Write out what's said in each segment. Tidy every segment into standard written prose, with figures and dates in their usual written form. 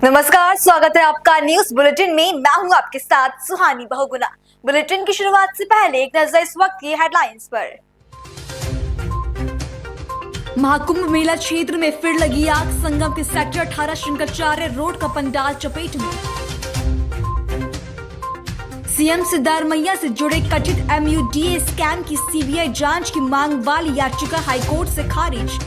नमस्कार, स्वागत है आपका न्यूज बुलेटिन में। मैं हूं आपके साथ सुहानी बहुगुना। बुलेटिन की शुरुआत से पहले एक नजर इस वक्त की हेडलाइंस पर। महाकुंभ मेला क्षेत्र में फिर लगी आग। संगम के सेक्टर 18 शंकराचार्य रोड का पंडाल चपेट में। सीएम सिद्धारमैया से जुड़े कथित MUDA स्कैम की CBI जांच की मांग वाली याचिका हाईकोर्ट से खारिज।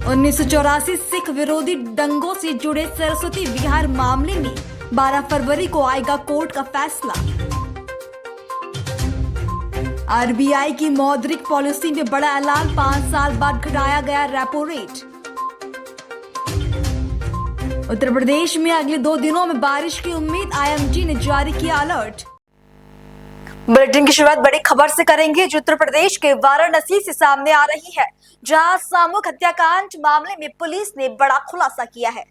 1984 सिख विरोधी दंगों से जुड़े सरस्वती विहार मामले में 12 फरवरी को आएगा कोर्ट का फैसला। RBI की मौद्रिक पॉलिसी में बड़ा ऐलान, 5 साल बाद घटाया गया रेपो रेट। उत्तर प्रदेश में अगले 2 दिनों में बारिश की उम्मीद, IMD ने जारी किया अलर्ट। बुलेटिन की शुरुआत बड़ी खबर से करेंगे जो उत्तर प्रदेश के वाराणसी से सामने आ रही है, जहां सामूहिक हत्याकांड मामले में पुलिस ने बड़ा खुलासा किया है।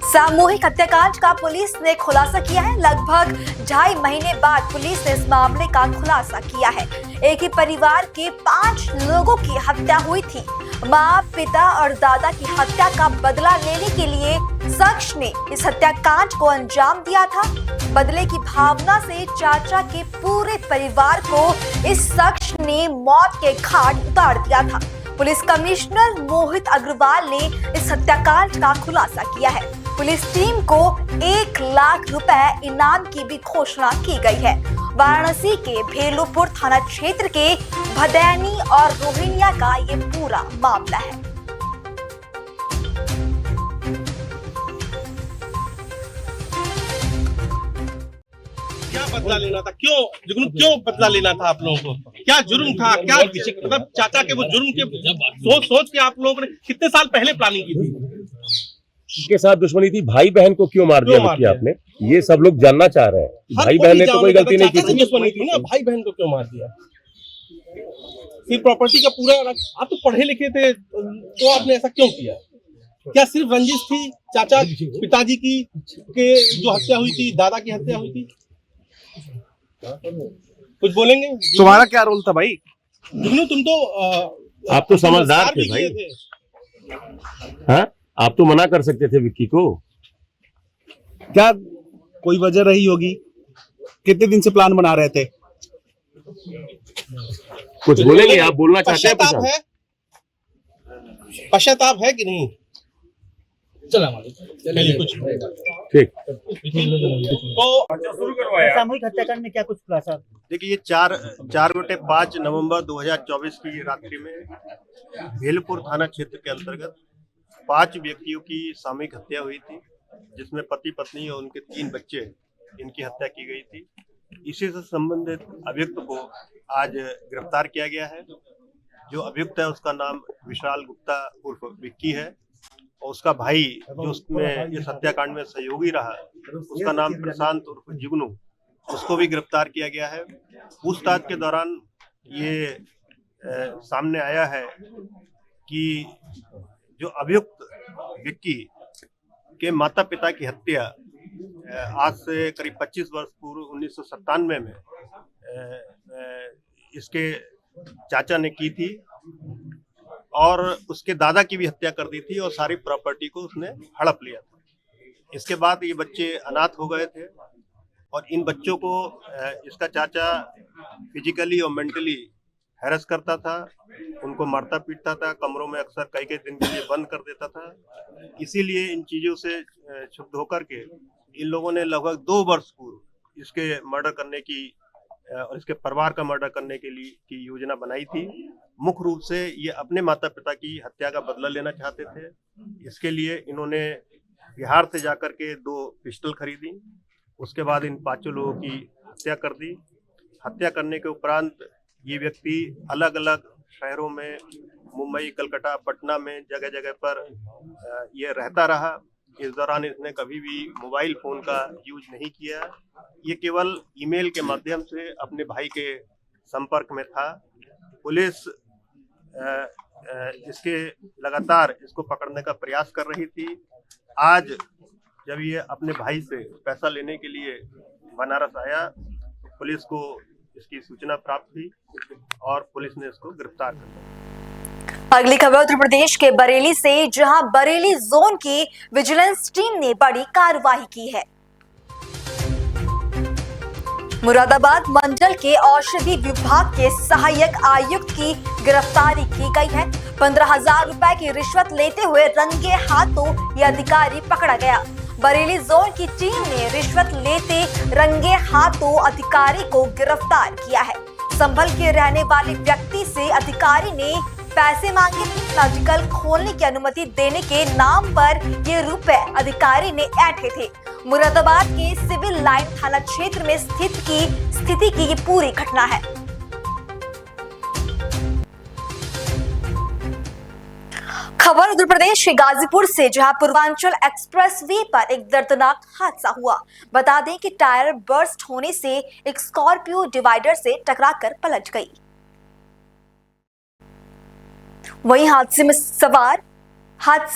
सामूहिक हत्याकांड का पुलिस ने खुलासा किया है। लगभग 2.5 महीने बाद पुलिस ने इस मामले का खुलासा किया है। एक ही परिवार के 5 लोगों की हत्या हुई थी। माँ, पिता और दादा की हत्या का बदला लेने के लिए शख्स ने इस हत्याकांड को अंजाम दिया था। बदले की भावना से चाचा के पूरे परिवार को इस शख्स ने मौत के घाट उतार दिया था। पुलिस कमिश्नर मोहित अग्रवाल ने इस हत्याकांड का खुलासा किया है। पुलिस टीम को 1 लाख रुपए इनाम की भी घोषणा की गई है। वाराणसी के भेलूपुर थाना क्षेत्र के भदैनी और रोहिणिया का ये पूरा मामला है। क्या बदला लेना था? क्यों बदला लेना था आप लोगों को? क्या जुर्म था? क्या मतलब चाचा के वो जुर्म के सोच के आप लोगों ने कितने साल पहले प्लानिंग की थी? के साथ दुश्मनी थी। भाई बहन को क्यों मार दिया आपने? ये सब लोग जानना चाह रहे हैं। भाई बहन ने तो कोई गलती नहीं की थी। दुश्मनी थी ना, भाई बहन को क्यों मार दिया? फिर प्रॉपर्टी का पूरा, आप तो पढ़े लिखे थे तो आपने ऐसा क्यों किया? क्या सिर्फ रंजिश थी चाचा पिताजी की के जो हत्या हुई थी, दादा की हत्या हुई थी? कुछ बोलेंगे? तुम्हारा क्या रोल था भाई? तुम तो आप तो समझदार थे भाई। हाँ, आप तो मना कर सकते थे विक्की को। क्या कोई वजह रही होगी? कितने दिन से प्लान बना रहे थे? कुछ बोलेंगे? आप बोलना चाहते हैं? पश्चाताप है? पश्चाताप है कि नहीं? चलिए कुछ ठीक। तो सामूहिक हत्याकांड में क्या कुछ खुलासा? देखिए, ये चार गोटे 5 नवंबर 2024 की रात्रि में भेलपुर थाना क्षेत्र के अंतर्गत 5 व्यक्तियों की सामूहिक हत्या हुई थी, जिसमें पति पत्नी और उनके 3 बच्चे, इनकी हत्या की गई थी। इसी से संबंधित अभियुक्त को आज गिरफ्तार किया गया है। जो अभियुक्त है उसका नाम विशाल गुप्ता उर्फ विक्की है, और उसका भाई जो उसमें इस हत्याकांड में सहयोगी रहा, उसका नाम प्रशांत उर्फ जुगनू, उसको भी गिरफ्तार किया गया है। पूछताछ के दौरान ये सामने आया है कि जो अभियुक्त विक्की के माता पिता की हत्या आज से करीब 25 वर्ष पूर्व 1997 में इसके चाचा ने की थी, और उसके दादा की भी हत्या कर दी थी, और सारी प्रॉपर्टी को उसने हड़प लिया था। इसके बाद ये बच्चे अनाथ हो गए थे, और इन बच्चों को इसका चाचा फिजिकली और मेंटली हैरेस करता था, उनको मारता पीटता था, कमरों में अक्सर कई दिन के लिए बंद कर देता था। इसीलिए इन चीज़ों से क्षुब्ध होकर के इन लोगों ने लगभग 2 वर्ष पूर्व इसके मर्डर करने की और इसके परिवार का मर्डर करने के लिए की योजना बनाई थी। मुख्य रूप से ये अपने माता पिता की हत्या का बदला लेना चाहते थे। इसके लिए इन्होंने बिहार से जाकर के 2 पिस्टल खरीदी। उसके बाद इन 5 लोगों की हत्या कर दी। हत्या करने के उपरांत ये व्यक्ति अलग अलग शहरों में, मुंबई, कलकत्ता, पटना में जगह जगह पर ये रहता रहा। इस दौरान इसने कभी भी मोबाइल फ़ोन का यूज नहीं किया। ये केवल ईमेल के माध्यम से अपने भाई के संपर्क में था। पुलिस इसके लगातार इसको पकड़ने का प्रयास कर रही थी। आज जब ये अपने भाई से पैसा लेने के लिए बनारस आया, तो पुलिस को इसकी सूचना प्राप्त हुई और पुलिस ने इसको गिरफ्तार कर लिया। अगली खबर उत्तर प्रदेश के बरेली से, जहां बरेली जोन की विजिलेंस टीम ने बड़ी कार्रवाई की है। मुरादाबाद मंडल के औषधि विभाग के सहायक आयुक्त की गिरफ्तारी की गई है। 15,000 रुपए की रिश्वत लेते हुए रंगे हाथों यह अधिकारी पकड़ा गया। बरेली जोन की टीम ने रिश्वत लेते रंगे हाथों अधिकारी को गिरफ्तार किया है। संभल के रहने वाले व्यक्ति से अधिकारी ने पैसे मांगे थे। मेडिकल खोलने की अनुमति देने के नाम पर ये रुपए अधिकारी ने ऐंठे थे। मुरादाबाद के सिविल लाइन थाना क्षेत्र में स्थिति की ये पूरी घटना है। खबर उत्तर प्रदेश के गाजीपुर से, जहां पूर्वांचल एक्सप्रेसवे पर एक दर्दनाक हादसा हुआ। बता दें कि टायर बर्स्ट होने से एक स्कॉर्पियो डिवाइडर से टकराकर पलट गई। वहीं हादसे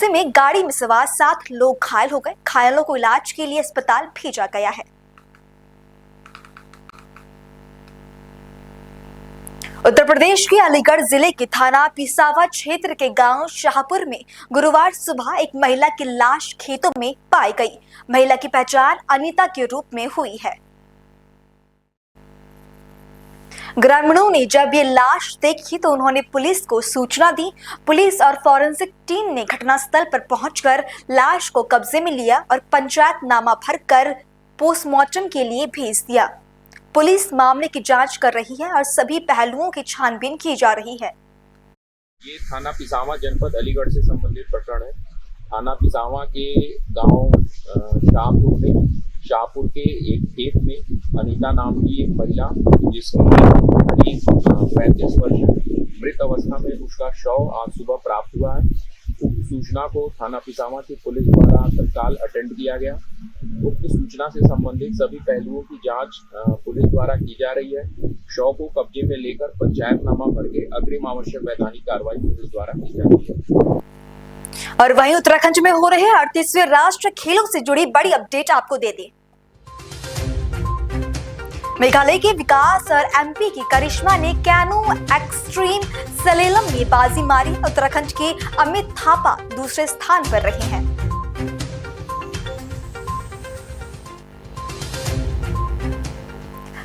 में गाड़ी में सवार 7 लोग घायल हो गए। घायलों को इलाज के लिए अस्पताल भेजा गया है। उत्तर प्रदेश के अलीगढ़ जिले के थाना पिसावा क्षेत्र के गांव शाहपुर में गुरुवार सुबह एक महिला की लाश खेतों में पाई गई। महिला की पहचान अनीता के रूप में हुई है। ग्रामीणों ने जब ये लाश देखी तो उन्होंने पुलिस को सूचना दी। पुलिस और फॉरेंसिक टीम ने घटनास्थल पर पहुंचकर लाश को कब्जे में लिया और पंचायतनामा भरकर पोस्टमार्टम के लिए भेज दिया। पुलिस मामले की जांच कर रही है और सभी पहलुओं की छानबीन की जा रही है। ये थाना पिसावा जनपद अलीगढ़ से संबंधित प्रकरण है। थाना पिसावा के गांव शाहपुर के एक खेत में अनीता नाम की एक महिला, जिसकी करीब 35 वर्ष मृत अवस्था में उसका शव आज सुबह प्राप्त हुआ है। उक्त सूचना को थाना पिसावा की पुलिस द्वारा तत्काल अटेंड किया गया। उक्त सूचना से संबंधित सभी पहलुओं की जांच पुलिस द्वारा की जा रही है। शव को कब्जे में लेकर पंचायतनामा भर के अग्रिम आवश्यक वैधानिक कार्रवाई पुलिस द्वारा की जा रही है। और वहीं उत्तराखंड में हो रहे 38वें राष्ट्रीय खेलों से जुड़ी बड़ी अपडेट आपको दे दें। मेघालय के विकास और एमपी की करिश्मा ने कैनो एक्सट्रीम सलेलम में बाजी मारी। उत्तराखंड के अमित थापा दूसरे स्थान पर रहे हैं।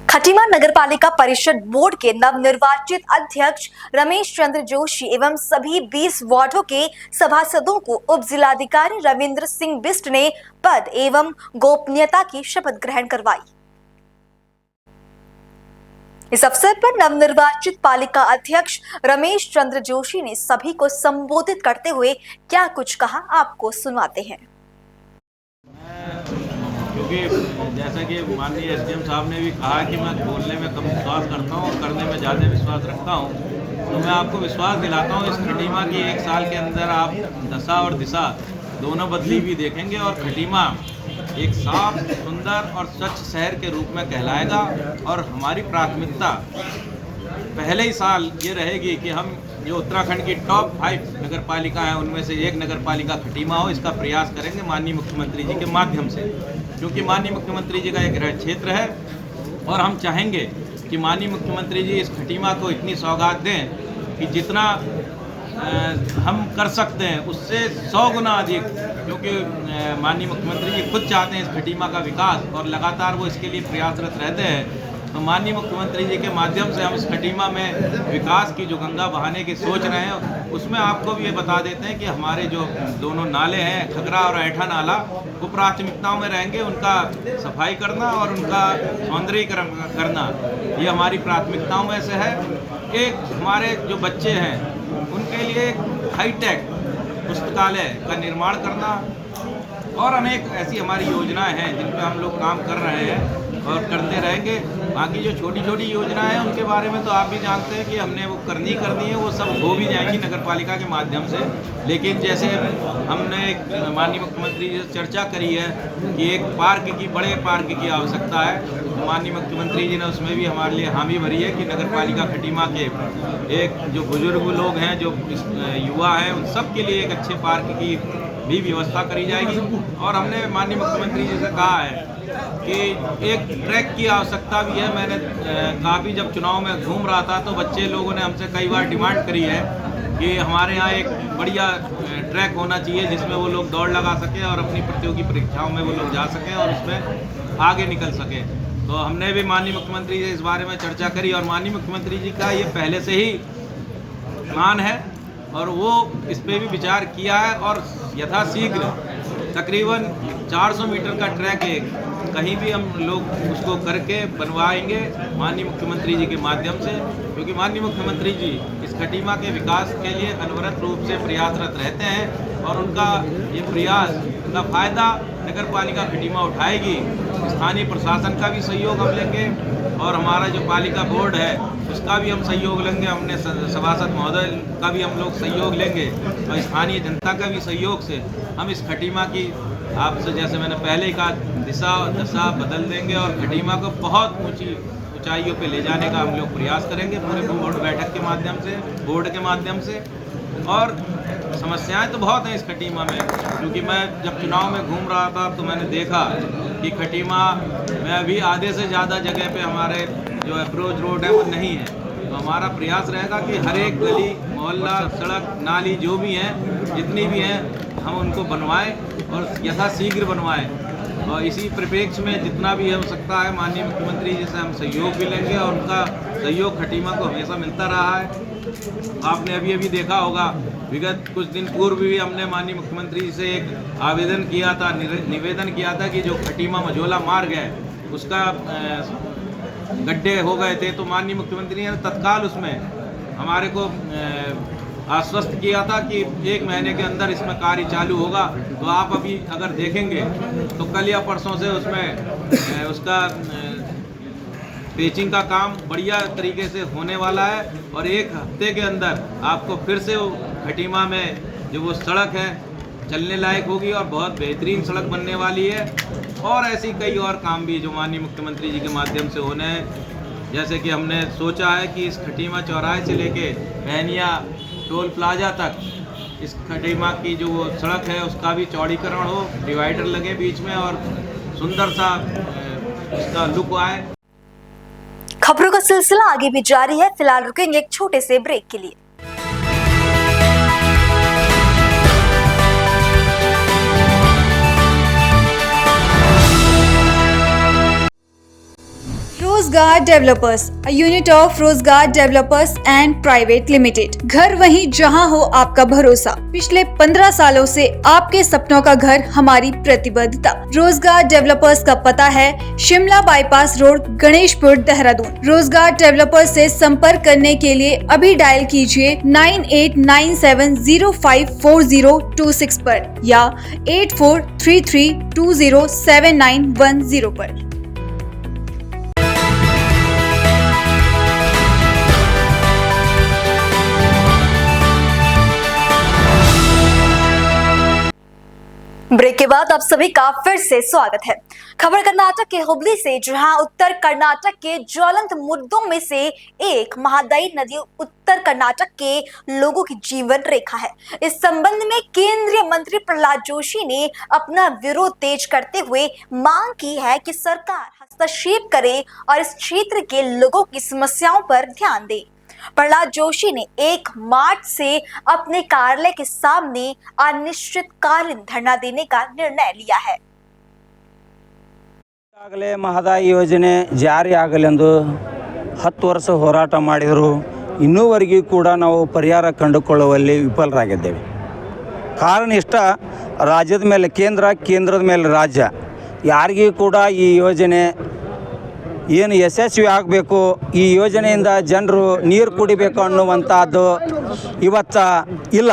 खटीमा नगरपालिका परिषद बोर्ड के नवनिर्वाचित अध्यक्ष रमेश चंद्र जोशी एवं सभी 20 वार्डों के सभासदों को उप जिलाधिकारी रविंद्र सिंह बिष्ट ने पद एवं गोपनीयता की शपथ ग्रहण करवाई। इस अवसर पर नवनिर्वाचित पालिका अध्यक्ष रमेश चंद्र जोशी ने सभी को संबोधित करते हुए क्या कुछ कहा, आपको सुनवाते हैं। क्योंकि जैसा कि माननीय एसडीएम साहब ने भी कहा कि मैं बोलने में कम विश्वास करता हूँ और करने में ज़्यादा विश्वास रखता हूँ, तो मैं आपको विश्वास दिलाता हूँ इस खटीमा की 1 साल के अंदर आप दशा और दिशा दोनों बदली हुई देखेंगे और खटीमा एक साफ, सुंदर और स्वच्छ शहर के रूप में कहलाएगा। और हमारी प्राथमिकता पहले ही साल ये रहेगी कि हम जो उत्तराखंड की टॉप 5 नगर पालिका हैं उनमें से एक नगर पालिका खटीमा हो, इसका प्रयास करेंगे माननीय मुख्यमंत्री जी के माध्यम से, क्योंकि माननीय मुख्यमंत्री जी का एक गृह क्षेत्र है और हम चाहेंगे कि माननीय मुख्यमंत्री जी इस खटीमा को इतनी सौगात दें कि जितना हम कर सकते हैं उससे 100 गुना अधिक, क्योंकि माननीय मुख्यमंत्री जी खुद चाहते हैं इस खटीमा का विकास और लगातार वो इसके लिए प्रयासरत रहते हैं। तो माननीय मुख्यमंत्री जी के माध्यम से हम इस खटीमा में विकास की जो गंगा बहाने की सोच रहे हैं, उसमें आपको भी ये बता देते हैं कि हमारे जो दोनों नाले हैं, खगरा और ऐठा नाला, वो प्राथमिकताओं में रहेंगे। उनका सफाई करना और उनका सौंदर्यीकरण करना ये हमारी प्राथमिकताओं में से है। एक हमारे जो बच्चे हैं उनके लिए हाईटेक पुस्तकालय का निर्माण करना और अनेक ऐसी हमारी योजनाएं हैं जिन पर हम लोग काम कर रहे हैं और करते रहेंगे। बाकी जो छोटी छोटी योजनाएं हैं उनके बारे में तो आप भी जानते हैं कि हमने वो करनी है, वो सब हो भी जाएंगी नगर पालिका के माध्यम से। लेकिन जैसे हमने माननीय मुख्यमंत्री जी से चर्चा करी है कि एक बड़े पार्क की आवश्यकता है, तो माननीय मुख्यमंत्री जी ने उसमें भी हमारे लिए हामी भरी है कि नगर पालिका खटीमा के एक जो बुजुर्ग लोग हैं, जो युवा हैं, उन सब के लिए एक अच्छे पार्क की भी व्यवस्था करी जाएगी। और हमने माननीय मुख्यमंत्री जी से कहा है कि एक ट्रैक की आवश्यकता भी है। मैंने काफ़ी जब चुनाव में घूम रहा था तो बच्चे लोगों ने हमसे कई बार डिमांड करी है कि हमारे यहाँ एक बढ़िया ट्रैक होना चाहिए जिसमें वो लोग दौड़ लगा सकें और अपनी प्रतियोगी परीक्षाओं में वो लोग जा सकें और उसमें आगे निकल सकें। तो हमने भी माननीय मुख्यमंत्री से इस बारे में चर्चा करी और माननीय मुख्यमंत्री जी का ये पहले से ही प्लान है और वो इस पर भी विचार किया है और यथाशीघ्र तकरीबन 400 मीटर का ट्रैक है, कहीं भी हम लोग उसको करके बनवाएंगे माननीय मुख्यमंत्री जी के माध्यम से, क्योंकि माननीय मुख्यमंत्री जी इस खटीमा के विकास के लिए अनवरत रूप से प्रयासरत रहते हैं और उनका ये प्रयास का फायदा नगर पालिका खटीमा उठाएगी। स्थानीय प्रशासन का भी सहयोग हम लेंगे और हमारा जो पालिका बोर्ड है उसका भी हम सहयोग लेंगे, हमने सभासद महोदय का भी हम लोग सहयोग लेंगे और स्थानीय जनता का भी सहयोग से हम इस खटीमा की आपसे जैसे मैंने पहले ही कहा दिशा दशा बदल देंगे और खटीमा को बहुत ऊंची ऊंचाइयों पे ले जाने का हम लोग प्रयास करेंगे पूरे बोर्ड बैठक के माध्यम से, बोर्ड के माध्यम से। और समस्याएं तो बहुत हैं इस खटीमा में, क्योंकि मैं जब चुनाव में घूम रहा था तो मैंने देखा कि खटीमा में अभी आधे से ज़्यादा जगह पे हमारे जो अप्रोच रोड है वो नहीं है। तो हमारा प्रयास रहेगा कि हर एक गली मोहल्ला सड़क नाली जो भी हैं जितनी भी हैं हम उनको बनवाएं और यथाशीघ्र बनवाएं और इसी परिप्रेक्ष्य में जितना भी हो सकता है माननीय मुख्यमंत्री जी से हम सहयोग भी लेंगे और उनका सहयोग खटीमा को हमेशा मिलता रहा है। आपने अभी अभी देखा होगा विगत कुछ दिन पूर्व भी हमने माननीय मुख्यमंत्री जी से एक आवेदन किया था, निवेदन किया था कि जो खटीमा मझोला मार्ग है उसका गड्ढे हो गए थे, तो माननीय मुख्यमंत्री ने तत्काल उसमें हमारे को आश्वस्त किया था कि 1 महीने के अंदर इसमें कार्य चालू होगा। तो आप अभी अगर देखेंगे तो कल या परसों से उसमें उसका पेचिंग का काम बढ़िया तरीके से होने वाला है और 1 हफ्ते के अंदर आपको फिर से खटीमा में जो वो सड़क है चलने लायक होगी और बहुत बेहतरीन सड़क बनने वाली है। और ऐसी कई और काम भी जो माननीय मुख्यमंत्री जी के माध्यम से होने हैं, जैसे कि हमने सोचा है कि इस खटीमा चौराहे से लेके बहनिया टोल प्लाजा तक इस खटीमा की जो वो सड़क है उसका भी चौड़ीकरण हो, डिवाइडर लगे बीच में और सुंदर सा इसका लुक आए। खबरों का सिलसिला आगे भी जारी है, फिलहाल रुकेंगे एक छोटे से ब्रेक के लिए। रोजगार डेवलपर्स, a unit of रोजगार डेवलपर्स एंड प्राइवेट लिमिटेड। घर वहीं जहां हो आपका भरोसा। पिछले 15 सालों से आपके सपनों का घर हमारी प्रतिबद्धता। रोजगार डेवलपर्स का पता है शिमला बाईपास रोड, गणेशपुर, देहरादून। रोजगार डेवलपर्स से संपर्क करने के लिए अभी डायल कीजिए 9897054026 पर या 8433207910 पर। ब्रेक के बाद आप सभी का फिर से स्वागत है। खबर कर्नाटक के हुबली से, जहां उत्तर कर्नाटक के ज्वलंत मुद्दों में से एक महादायी नदी उत्तर कर्नाटक के लोगों की जीवन रेखा है। इस संबंध में केंद्रीय मंत्री प्रहलाद जोशी ने अपना विरोध तेज करते हुए मांग की है कि सरकार हस्तक्षेप करे और इस क्षेत्र के लोगों की समस्याओं पर ध्यान दे। प्रहलाद जोशी ने 1 मार्च से अपने कार्यालय के सामने अनिश्चितकालीन धरना देने का निर्णय लिया है। ಈಗಾಗಲೇ ಮಹದಾಯಿ ಯೋಜನೆ ಜಾರಿ ಆಗಲೆಂದು 10 ವರ್ಷ ಹೋರಾಟ ಮಾಡಿದರು, ಇನ್ನೂವರೆಗೂ ಕೂಡ ನಾವು ಪರಿಹಾರ ಕಂಡುಕೊಳ್ಳುವಲ್ಲಿ ವಿಫಲರಾಗಿದ್ದೇವೆ. ಕಾರಣ ಇಷ್ಟ, ರಾಜ್ಯದ ಮೇಲೆ ಕೇಂದ್ರ, ಕೇಂದ್ರದ ಮೇಲೆ ರಾಜ್ಯ, ಯಾರಿಗೂ ಕೂಡ ಈ ಯೋಜನೆ ಏನು ಯಶಸ್ವಿ ಆಗಬೇಕು, ಈ ಯೋಜನೆಯಿಂದ ಜನರು ನೀರು ಕುಡಿಬೇಕು ಅನ್ನುವಂಥದ್ದು ಇವತ್ತು ಇಲ್ಲ.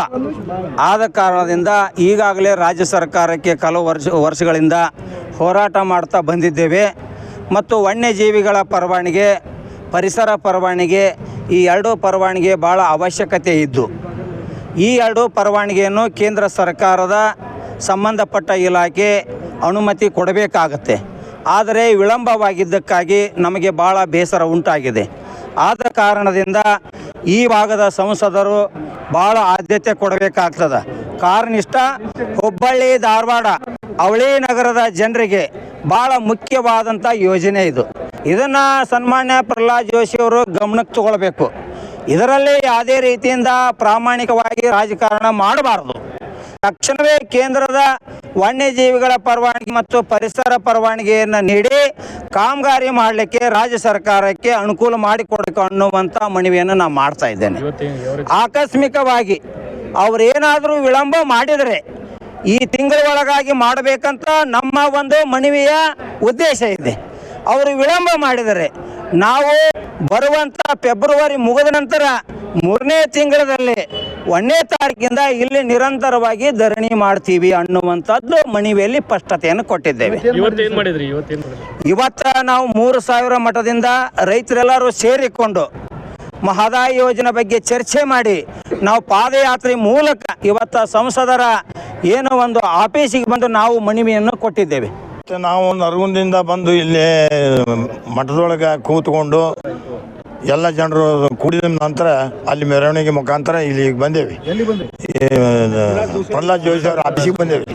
ಆದ ಕಾರಣದಿಂದ ಈಗಾಗಲೇ ರಾಜ್ಯ ಸರ್ಕಾರಕ್ಕೆ ಕೆಲವು ವರ್ಷಗಳಿಂದ ಹೋರಾಟ ಮಾಡ್ತಾ ಬಂದಿದ್ದೇವೆ ಮತ್ತು ವನ್ಯಜೀವಿಗಳ ಪರವಾನಗಿ, ಪರಿಸರ ಪರವಾನಗಿ, ಈ ಎರಡೂ ಪರವಾನಗಿ ಭಾಳ ಅವಶ್ಯಕತೆ ಇದ್ದು ಈ ಎರಡೂ ಪರವಾನಗಿಯನ್ನು ಕೇಂದ್ರ ಸರ್ಕಾರದ ಸಂಬಂಧಪಟ್ಟ ಇಲಾಖೆ ಅನುಮತಿ ಕೊಡಬೇಕಾಗತ್ತೆ. ಆದರೆ ವಿಳಂಬವಾಗಿದ್ದಕ್ಕಾಗಿ ನಮಗೆ ಭಾಳ ಬೇಸರ ಉಂಟಾಗಿದೆ. ಆದ ಕಾರಣದಿಂದ ಈ ಭಾಗದ ಸಂಸದರು ಭಾಳ ಆದ್ಯತೆ ಕೊಡಬೇಕಾಗ್ತದೆ. ಕಾರಣ ಇಷ್ಟ, ಹುಬ್ಬಳ್ಳಿ ಧಾರವಾಡ ಅವಳಿ ನಗರದ ಜನರಿಗೆ ಭಾಳ ಮುಖ್ಯವಾದಂಥ ಯೋಜನೆ ಇದು. ಇದನ್ನು ಸನ್ಮಾನ್ಯ ಪ್ರಹ್ಲಾದ್ ಜೋಶಿ ಅವರು ಗಮನಕ್ಕೆ ತಗೊಳ್ಬೇಕು. ಇದರಲ್ಲಿ ಯಾವುದೇ ರೀತಿಯಿಂದ ಪ್ರಾಮಾಣಿಕವಾಗಿ ರಾಜಕಾರಣ ಮಾಡಬಾರದು. ತಕ್ಷಣವೇ ಕೇಂದ್ರದ ವನ್ಯಜೀವಿಗಳ ಪರವಾನಗಿ ಮತ್ತು ಪರಿಸರ ಪರವಾನಗಿಯನ್ನು ನೀಡಿ ಕಾಮಗಾರಿ ಮಾಡಲಿಕ್ಕೆ ರಾಜ್ಯ ಸರ್ಕಾರಕ್ಕೆ ಅನುಕೂಲ ಮಾಡಿಕೊಡಬೇಕು ಅನ್ನುವಂಥ ಮನವಿಯನ್ನು ನಾನು ಮಾಡ್ತಾ ಇದ್ದೇನೆ. ಆಕಸ್ಮಿಕವಾಗಿ ಅವರೇನಾದರೂ ವಿಳಂಬ ಮಾಡಿದರೆ ಈ ತಿಂಗಳ ಒಳಗಾಗಿ ಮಾಡಬೇಕಂತ ನಮ್ಮ ಒಂದು ಮನವಿಯ ಉದ್ದೇಶ ಇದೆ. ಅವರು ವಿಳಂಬ ಮಾಡಿದರೆ ನಾವು ಬರುವಂಥ ಫೆಬ್ರವರಿ ಮುಗಿದ ನಂತರ 3ನೇ ತಿಂಗಳಲ್ಲಿ 1ನೇ ತಾರೀಕಿಂದ ಇಲ್ಲಿ ನಿರಂತರವಾಗಿ ಧರಣಿ ಮಾಡ್ತೀವಿ ಅನ್ನುವಂಥದ್ದು ಮನವಿಯಲ್ಲಿ ಸ್ಪಷ್ಟತೆಯನ್ನು ಕೊಟ್ಟಿದ್ದೇವೆ. ಇವತ್ತು ನಾವು 3,000 ಮಠದಿಂದ ರೈತರೆಲ್ಲರೂ ಸೇರಿಕೊಂಡು ಮಹದಾಯಿ ಯೋಜನೆ ಬಗ್ಗೆ ಚರ್ಚೆ ಮಾಡಿ ನಾವು ಪಾದಯಾತ್ರೆ ಮೂಲಕ ಇವತ್ತು ಸಂಸದರ ಏನೋ ಒಂದು ಆಫೀಸಿಗೆ ಬಂದು ನಾವು ಮನವಿಯನ್ನು ಕೊಟ್ಟಿದ್ದೇವೆ. ನಾವು ನರಗುಂದಿಂದ ಬಂದು ಇಲ್ಲಿ ಮಠದೊಳಗೆ ಕೂತ್ಕೊಂಡು ಎಲ್ಲ ಜನರು ಕೂಡಿದ ನಂತರ ಅಲ್ಲಿ ಮೆರವಣಿಗೆ ಮುಖಾಂತರ ಇಲ್ಲಿಗೆ ಬಂದೇವಿ. ಪ್ರಹ್ಲಾದ್ ಜೋಶಿ ಅವರ ಆಫೀಸಿಗೆ ಬಂದೇವಿ.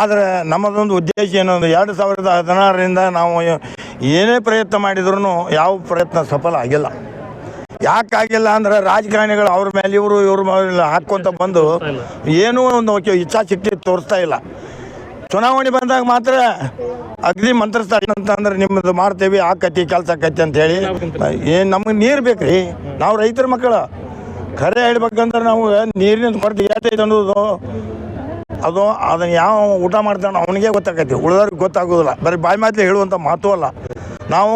ಆದರೆ ನಮ್ಮದೊಂದು ಉದ್ದೇಶ ಏನೊಂದು 2016ರಿಂದ ನಾವು ಏನೇ ಪ್ರಯತ್ನ ಮಾಡಿದ್ರು ಯಾವ ಪ್ರಯತ್ನ ಸಫಲ ಆಗಿಲ್ಲ. ಯಾಕಾಗಿಲ್ಲ ಅಂದ್ರೆ ರಾಜಕಾರಣಿಗಳು ಅವ್ರ ಮೇಲೆ ಇವ್ರ ಮೇಲೆ ಹಾಕ್ಕೊಂತ ಬಂದು ಏನೂ ಒಂದು ಇಚ್ಛಾಶಕ್ತಿ ತೋರಿಸ್ತಾ ಇಲ್ಲ. ಚುನಾವಣೆ ಬಂದಾಗ ಮಾತ್ರ ಅಗದಿ ಮಂತ್ರಿಸ್ತಾರೆ ಅಂತಂದ್ರೆ ನಿಮ್ಮದು ಮಾಡ್ತೇವೆ ಆಕತಿ ಕೆಲಸ ಆಕತಿ ಅಂತ ಹೇಳಿ. ಏನು ನಮಗೆ ನೀರು ಬೇಕ್ರಿ, ನಾವು ರೈತರ ಮಕ್ಕಳು. ಖರೆ ಹೇಳ್ಬೇಕಂದ್ರೆ ನಾವು ನೀರಿನ ಕೊರತೆ ಏಟೈತೆ ಅನ್ನೋದು ಅದು ಅದನ್ನು ಯಾವ ಊಟ ಮಾಡ್ತಾನೆ ಅವನಿಗೆ ಗೊತ್ತಾಗೈತಿ, ಉಳಿದವ್ರಿಗೆ ಗೊತ್ತಾಗೋದಿಲ್ಲ. ಬರೀ ಬಾಯಿ ಮಾತಲ್ಲಿ ಹೇಳುವಂಥ ಮಾತು ಅಲ್ಲ. ನಾವು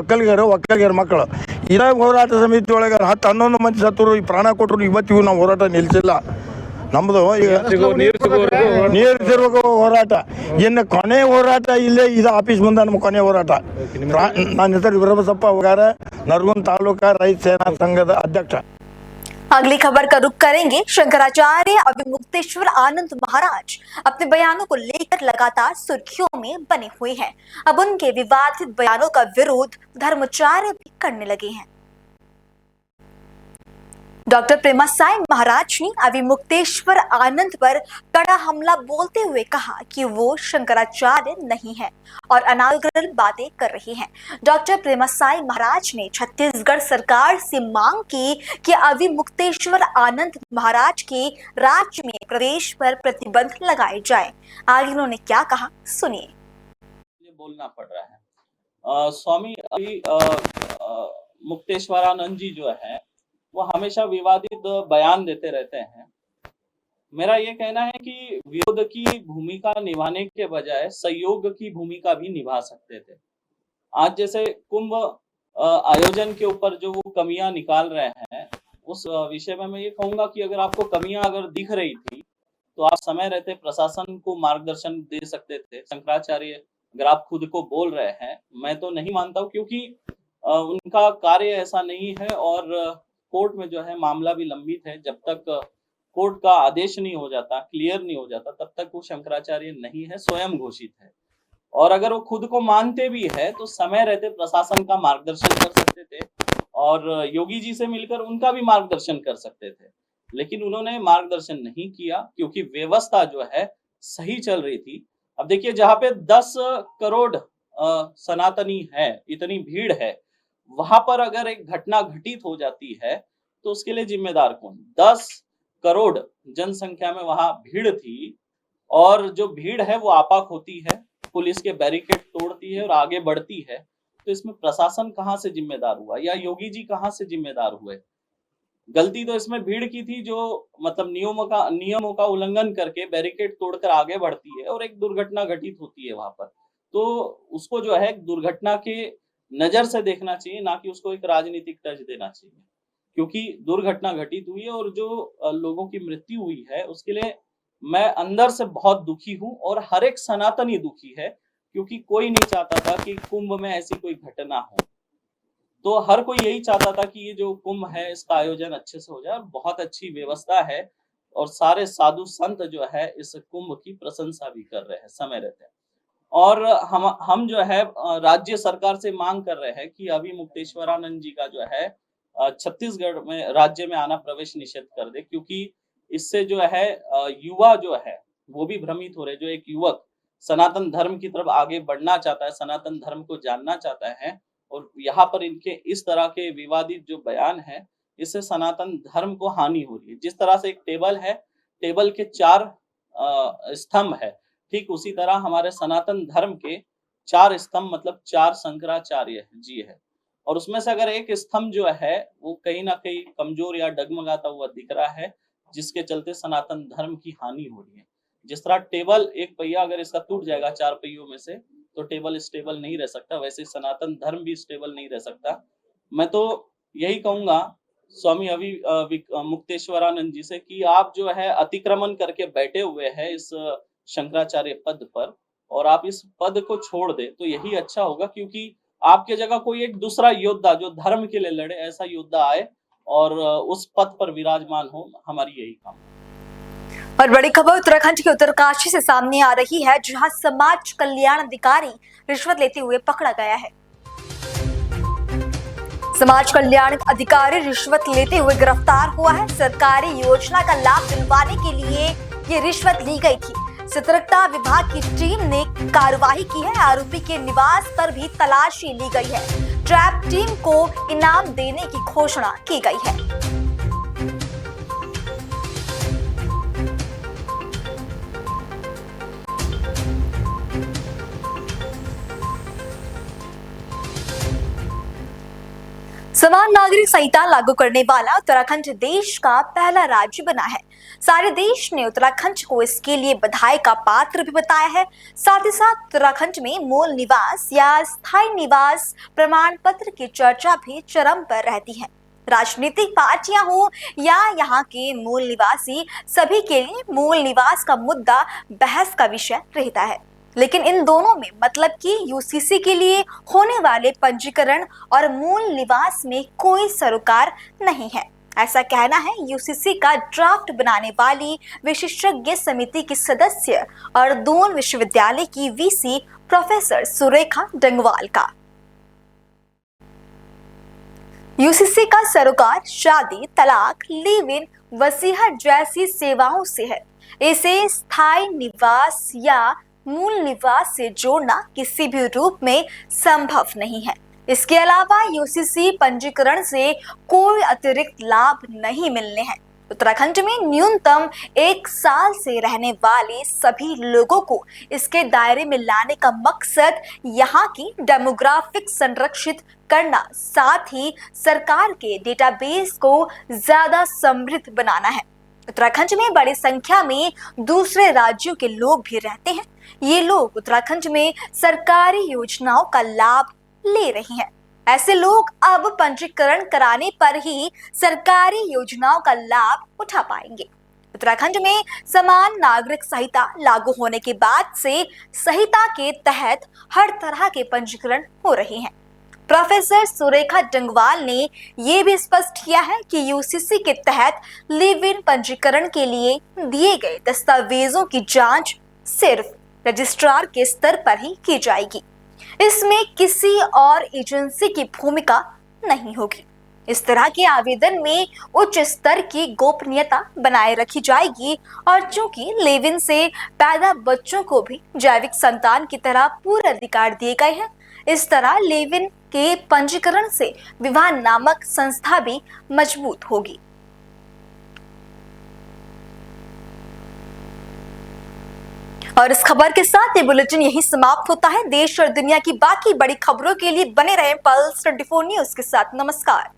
ಒಕ್ಕಲಿಗರ ಮಕ್ಕಳು. ಇದೇ ಹೋರಾಟ ಸಮಿತಿ ಒಳಗೆ 10-11 ಮಂದಿ ಸತ್ತರು, ಈ ಪ್ರಾಣ ಕೊಟ್ಟರು. ಇವತ್ತಿಗೂ ನಾವು ಹೋರಾಟ ನಿಲ್ಲಿಸಿಲ್ಲ. ನಮ್ಮದು ಈಗ ನೀರು ಸಿರ್ಬೇಕು ಹೋರಾಟ. ಇನ್ನು ಕೊನೆ ಹೋರಾಟ ಇಲ್ಲೇ ಇದು ಆಫೀಸ್ ಮುಂದೆ ನಮ್ಮ ಕೊನೆ ಹೋರಾಟ. ನನ್ನ ಹೆಸರು ವೀರಬಸಪ್ಪ ಅವಗಾರ, ನರಗುಂದ ತಾಲೂಕಾ ರೈತ ಸೇನಾ ಸಂಘದ ಅಧ್ಯಕ್ಷ. अगली खबर का रुख करेंगे। शंकराचार्य अविमुक्तेश्वर आनंद महाराज अपने बयानों को लेकर लगातार सुर्खियों में बने हुए हैं। अब उनके विवादित बयानों का विरोध धर्माचार्य भी करने लगे हैं। डॉक्टर प्रेमासाई महाराज ने अविमुक्तेश्वर आनंद पर कड़ा हमला बोलते हुए कहा कि वो शंकराचार्य नहीं है और अनागरिक बातें कर रही हैं। डॉक्टर प्रेमासाई महाराज ने छत्तीसगढ़ सरकार से मांग की कि अविमुक्तेश्वर आनंद महाराज के राज्य में प्रवेश पर प्रतिबंध लगाए जाए। आगे उन्होंने क्या कहा, सुनिए। बोलना पड़ रहा है। स्वामी मुक्तेश्वरानंद जी जो है वो हमेशा विवादित बयान देते रहते हैं। मेरा ये कहना है कि विरोध की भूमिका निभाने के बजाय सहयोग की भूमिका भी निभा सकते थे। आज जैसे कुंभ आयोजन के ऊपर जो वो कमियां निकाल रहे हैं, उस विषय में मैं ये कहूंगा कि अगर आपको कमियां अगर दिख रही थी तो आप समय रहते प्रशासन को मार्गदर्शन दे सकते थे। शंकराचार्य अगर आप खुद को बोल रहे हैं, मैं तो नहीं मानता हूँ, क्योंकि उनका कार्य ऐसा नहीं है और कोर्ट में जो है मामला भी लंबित है। जब तक कोर्ट का आदेश नहीं हो जाता, क्लियर नहीं हो जाता, तब तक वो शंकराचार्य नहीं है, स्वयं घोषित है। और अगर वो खुद को मानते भी है तो समय रहते प्रशासन का मार्गदर्शन कर सकते थे और योगी जी से मिलकर उनका भी मार्गदर्शन कर सकते थे। लेकिन उन्होंने मार्गदर्शन नहीं किया क्योंकि व्यवस्था जो है सही चल रही थी। अब देखिए, जहाँ पे 10 करोड़ सनातनी है, इतनी भीड़ है, वहां पर अगर एक घटना घटित हो जाती है तो उसके लिए जिम्मेदार कौन? 10 करोड़ जनसंख्या में वहां भीड़ थी और जो भीड़ है वो आपाक होती है, पुलिस के बैरिकेड तोड़ती है और आगे बढ़ती है। तो इसमें प्रशासन कहां से जिम्मेदार हुआ या योगी जी कहां से जिम्मेदार हुए? गलती तो इसमें भीड़ की थी जो मतलब नियमों का उल्लंघन करके बैरिकेड तोड़कर आगे बढ़ती है और एक दुर्घटना घटित होती है वहां पर। तो उसको जो है दुर्घटना के नजर से देखना चाहिए, ना कि उसको एक राजनीतिक टच देना चाहिए। क्योंकि दुर्घटना घटित हुई है और जो लोगों की मृत्यु हुई है उसके लिए मैं अंदर से बहुत दुखी हूं और हर एक सनातनी दुखी है, क्योंकि कोई नहीं चाहता था कि कुंभ में ऐसी कोई घटना हो। तो हर कोई यही चाहता था कि ये जो कुंभ है इसका आयोजन अच्छे से हो जाए और बहुत अच्छी व्यवस्था है और सारे साधु संत जो है इस कुंभ की प्रशंसा भी कर रहे हैं समय रहते। और हम जो है राज्य सरकार से मांग कर रहे हैं कि अविमुक्तेश्वरानंद जी का जो है छत्तीसगढ़ में राज्य में आना प्रवेश निषेध कर दे, क्योंकि इससे जो है युवा जो है वो भी भ्रमित हो रहे। जो एक युवक सनातन धर्म की तरफ आगे बढ़ना चाहता है, सनातन धर्म को जानना चाहता है, और यहाँ पर इनके इस तरह के विवादित जो बयान है इससे सनातन धर्म को हानि हो रही है। जिस तरह से एक टेबल है, टेबल के 4 स्तंभ है, ठीक उसी तरह हमारे सनातन धर्म के 4 स्तंभ मतलब 4 शंकराचार्य जी है, और उसमें से अगर एक स्तंभ जो है वो कहीं ना कहीं कमजोर या डगमगाता हुआ दिख रहा है, जिसके चलते सनातन धर्म की हानि हो रही है। जिस तरह टेबल एक पहिया अगर इसका टूट जाएगा 4 पहियों में से, तो टेबल स्टेबल नहीं रह सकता, वैसे सनातन धर्म भी स्टेबल नहीं रह सकता। मैं तो यही कहूंगा स्वामी मुक्तेश्वरानंद जी से कि आप जो है अतिक्रमण करके बैठे हुए हैं इस शंकराचार्य पद पर, और आप इस पद को छोड़ दे तो यही अच्छा होगा, क्योंकि आपके जगह कोई एक दूसरा योद्धा जो धर्म के लिए लड़े, ऐसा योद्धा आए और उस पद पर विराजमान हो। हमारी यही काम। और बड़ी खबर उत्तराखंड के उत्तरकाशी से सामने आ रही है, जहां समाज कल्याण अधिकारी रिश्वत लेते हुए पकड़ा गया है। समाज कल्याण अधिकारी रिश्वत लेते हुए गिरफ्तार हुआ है। सरकारी योजना का लाभ दिलवाने के लिए ये रिश्वत ली गई थी। सतर्कता विभाग की टीम ने कार्रवाई की है। आरोपी के निवास पर भी तलाशी ली गई है। ट्रैप टीम को इनाम देने की घोषणा की गई है। समान नागरिक संहिता लागू करने वाला उत्तराखंड देश का पहला राज्य बना है। सारे देश ने उत्तराखंड को इसके लिए बधाई का पात्र भी बताया है। साथ ही साथ उत्तराखंड में मूल निवास या स्थायी निवास प्रमाण पत्र की चर्चा भी चरम पर रहती है। राजनीतिक पार्टियां हो या यहाँ के मूल निवासी, सभी के लिए मूल निवास का मुद्दा बहस का विषय रहता है। लेकिन इन दोनों में मतलब कि यूसीसी के लिए होने वाले पंजीकरण और मूल निवास में कोई सरोकार नहीं है, ऐसा कहना है यूसीसी का ड्राफ्ट बनाने वाली विशेषज्ञ समिति की सदस्य और दून विश्वविद्यालय की वीसी प्रोफेसर सुरेखा डंगवाल का। यूसीसी का सरोकार शादी, तलाक, लिव इन, वसीहत जैसी सेवाओं से है। इसे स्थायी निवास या मूल निवास से जोड़ना किसी भी रूप में संभव नहीं है। इसके अलावा यूसीसी पंजीकरण से कोई अतिरिक्त लाभ नहीं मिलने हैं। उत्तराखंड में न्यूनतम 1 साल से रहने वाले सभी लोगों को इसके दायरे में लाने का मकसद यहाँ की डेमोग्राफिक संरक्षित करना, साथ ही सरकार के डेटाबेस को ज्यादा समृद्ध बनाना है। उत्तराखंड में बड़ी संख्या में दूसरे राज्यों के लोग भी रहते हैं। ये लोग उत्तराखंड में सरकारी योजनाओं का लाभ ले रहे हैं। ऐसे लोग अब पंजीकरण कराने पर ही सरकारी योजनाओं का लाभ उठा पाएंगे। उत्तराखंड में समान नागरिक संहिता लागू होने के बाद से संहिता के तहत हर तरह के पंजीकरण हो रहे हैं। प्रोफेसर सुरेखा डंगवाल ने यह भी स्पष्ट किया है कि यूसीसी के तहत लिव इन पंजीकरण के लिए दिए गए दस्तावेजों की जांच सिर्फ रजिस्ट्रार के स्तर पर ही की जाएगी। इसमें किसी और एजेंसी की भूमिका नहीं होगी। इस तरह के आवेदन में उच्च स्तर की गोपनीयता बनाए रखी जाएगी और चूंकि लिव इन से पैदा बच्चों को भी जैविक संतान की तरह पूरे अधिकार दिए गए हैं, इस तरह लिव इन के पंजीकरण से विवाह नामक संस्था भी मजबूत होगी। और इस खबर के साथ ये बुलेटिन यही समाप्त होता है। देश और दुनिया की बाकी बड़ी खबरों के लिए बने रहें पल्स 24 न्यूज के साथ। नमस्कार।